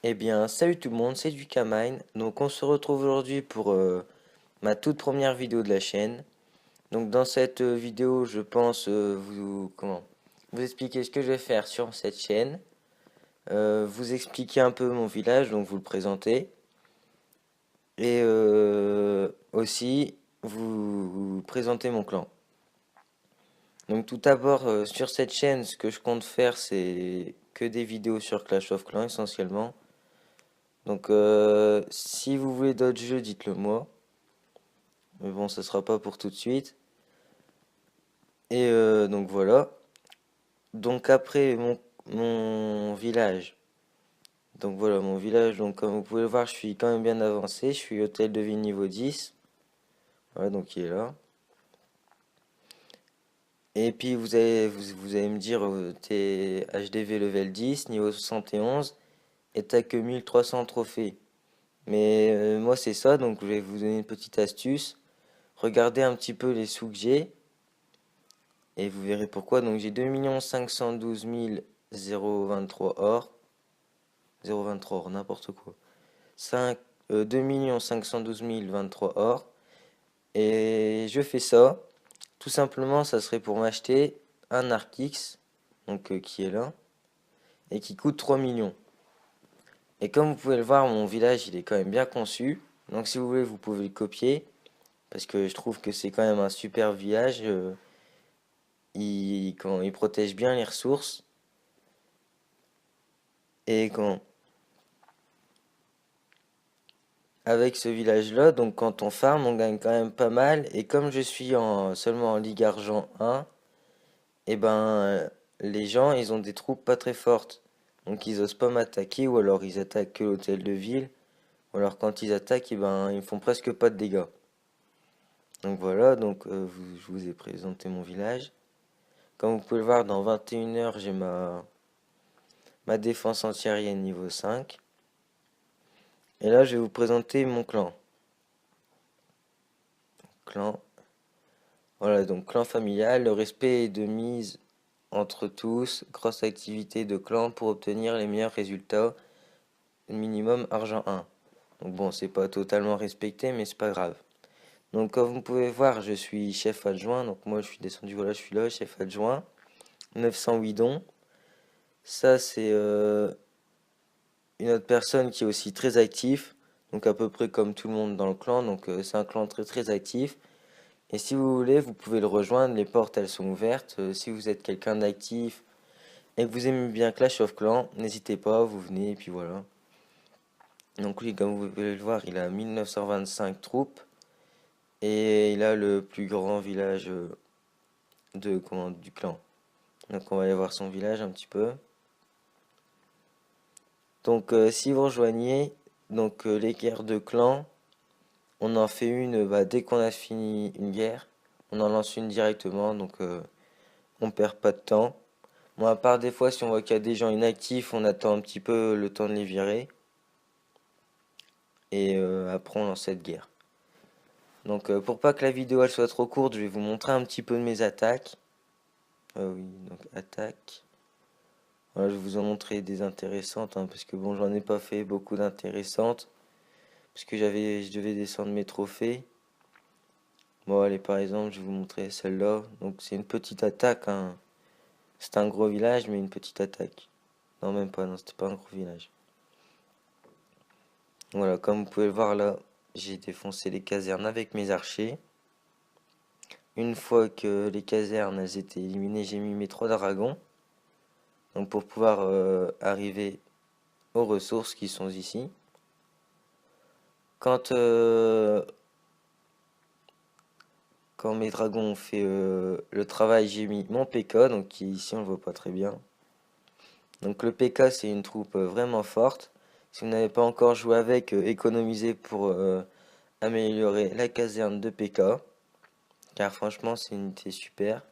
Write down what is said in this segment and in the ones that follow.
Eh bien, salut tout le monde, c'est Ducamine. Donc, on se retrouve aujourd'hui pour ma toute première vidéo de la chaîne. Donc, dans cette vidéo, je pense vous expliquer ce que je vais faire sur cette chaîne, vous expliquer un peu mon village, donc vous le présenter, et aussi vous présenter mon clan. Donc, tout d'abord, sur cette chaîne, ce que je compte faire, c'est que des vidéos sur Clash of Clans essentiellement. Donc, si vous voulez d'autres jeux, dites-le moi. Mais bon, ça sera pas pour tout de suite. Et donc voilà. Donc après mon village. Donc voilà, mon village. Donc comme vous pouvez le voir, je suis quand même bien avancé. Je suis hôtel de ville niveau 10. Voilà, donc il est là. Et puis vous allez me dire, t'es HDV level 10, niveau 71, et t'as que 1300 trophées. Mais moi c'est ça, donc je vais vous donner une petite astuce. Regardez un petit peu les sous que j'ai. Et vous verrez pourquoi. Donc j'ai 2 512 023 or. 023 or, n'importe quoi. 2 512 023 or. Et je fais ça. Tout simplement, ça serait pour m'acheter un Arc X, donc qui est là, et qui coûte 3 millions. Et comme vous pouvez le voir, mon village, il est quand même bien conçu. Donc si vous voulez, vous pouvez le copier. Parce que je trouve que c'est quand même un super village. Il protège bien les ressources. Et quand avec ce village-là, donc quand on farm, on gagne quand même pas mal. Et comme je suis seulement en Ligue Argent 1, et ben les gens, ils ont des troupes pas très fortes. Donc ils osent pas m'attaquer, ou alors ils attaquent que l'hôtel de ville. Ou alors quand ils attaquent, et ben ils font presque pas de dégâts. Donc voilà, donc je vous ai présenté mon village. Comme vous pouvez le voir, dans 21 heures, j'ai ma défense antiaérienne niveau 5. Et là, je vais vous présenter mon clan. Clan. Voilà, donc clan familial, le respect est de mise entre tous, grosse activité de clan pour obtenir les meilleurs résultats, minimum argent 1. Donc bon, c'est pas totalement respecté, mais c'est pas grave. Donc comme vous pouvez voir, je suis chef adjoint, donc moi je suis descendu, voilà, je suis là, chef adjoint, 908 dons. Ça c'est une autre personne qui est aussi très actif, donc à peu près comme tout le monde dans le clan, donc c'est un clan très très actif. Et si vous voulez, vous pouvez le rejoindre, les portes elles sont ouvertes. Si vous êtes quelqu'un d'actif et que vous aimez bien Clash of Clans, n'hésitez pas, vous venez et puis voilà. Donc lui, comme vous pouvez le voir, il a 1925 troupes et il a le plus grand village du clan. Donc on va aller voir son village un petit peu. Donc si vous rejoignez les guerres de clans, on en fait une dès qu'on a fini une guerre, on en lance une directement, donc on perd pas de temps. Bon, à part des fois, si on voit qu'il y a des gens inactifs, on attend un petit peu le temps de les virer. Et après, on lance cette guerre. Donc, pour pas que la vidéo elle soit trop courte, je vais vous montrer un petit peu de mes attaques. Oui, donc attaque. Voilà, je vais vous en montrer des intéressantes, hein, parce que bon, j'en ai pas fait beaucoup d'intéressantes. Parce que je devais descendre mes trophées. Bon, allez, par exemple, je vais vous montrer celle-là. Donc, c'est une petite attaque, hein. C'est un gros village, mais une petite attaque. Non, même pas, non, c'était pas un gros village. Voilà, comme vous pouvez le voir là, j'ai défoncé les casernes avec mes archers. Une fois que les casernes elles étaient éliminées, j'ai mis mes 3 dragons. Donc pour pouvoir arriver aux ressources qui sont ici. Quand, euh, quand mes dragons ont fait le travail, j'ai mis mon PK, donc qui ici on le voit pas très bien. Donc le PK c'est une troupe vraiment forte. Si vous n'avez pas encore joué avec, économisez pour améliorer la caserne de PK. Car franchement c'est une unité super.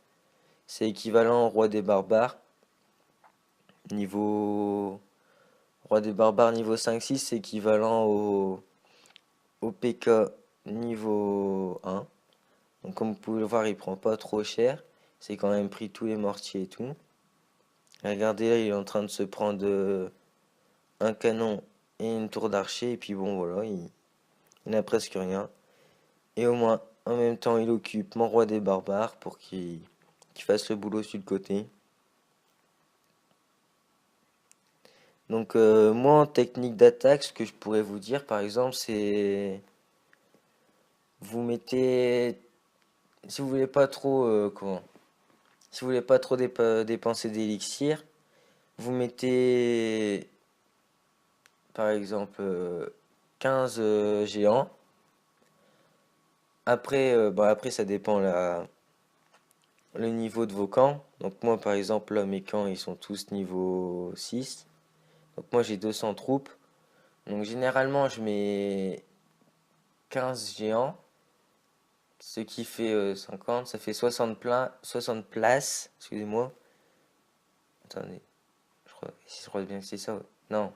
C'est équivalent au roi des barbares. Niveau roi des barbares niveau 5-6, c'est équivalent au PK niveau 1. Donc comme vous pouvez le voir, il prend pas trop cher. C'est quand même pris tous les mortiers et tout. Regardez là, il est en train de se prendre un canon et une tour d'archer, et puis bon voilà, il n'a presque rien. Et au moins, en même temps, il occupe mon roi des barbares pour qu'il fasse le boulot sur le côté. Donc moi en technique d'attaque, ce que je pourrais vous dire par exemple, c'est vous mettez, si vous voulez pas trop si vous voulez pas trop dépenser d'élixir, vous mettez par exemple 15 géants. Après, après ça dépend le niveau de vos camps. Donc moi par exemple là mes camps ils sont tous niveau 6. Donc moi j'ai 200 troupes. Donc généralement je mets 15 géants. Ce qui fait 50, ça fait 60 places. Excusez-moi. Attendez, je crois bien que c'est ça. Ouais. Non,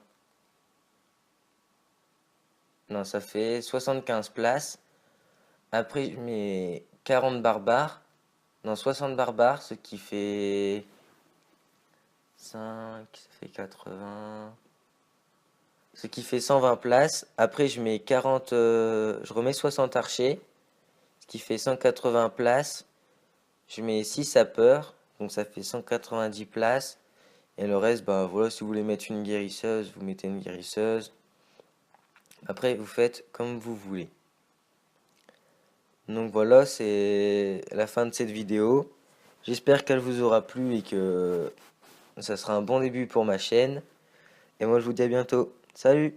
non, ça fait 75 places. Après, je mets 40 barbares. Non, 60 barbares, ce qui fait 5, ça fait 80. Ce qui fait 120 places. Après, je mets 40, je remets 60 archers, ce qui fait 180 places. Je mets 6 sapeurs, donc ça fait 190 places. Et le reste, bah voilà, si vous voulez mettre une guérisseuse, vous mettez une guérisseuse. Après, vous faites comme vous voulez. Donc voilà, c'est la fin de cette vidéo. J'espère qu'elle vous aura plu et que ça sera un bon début pour ma chaîne. Et moi, je vous dis à bientôt. Salut!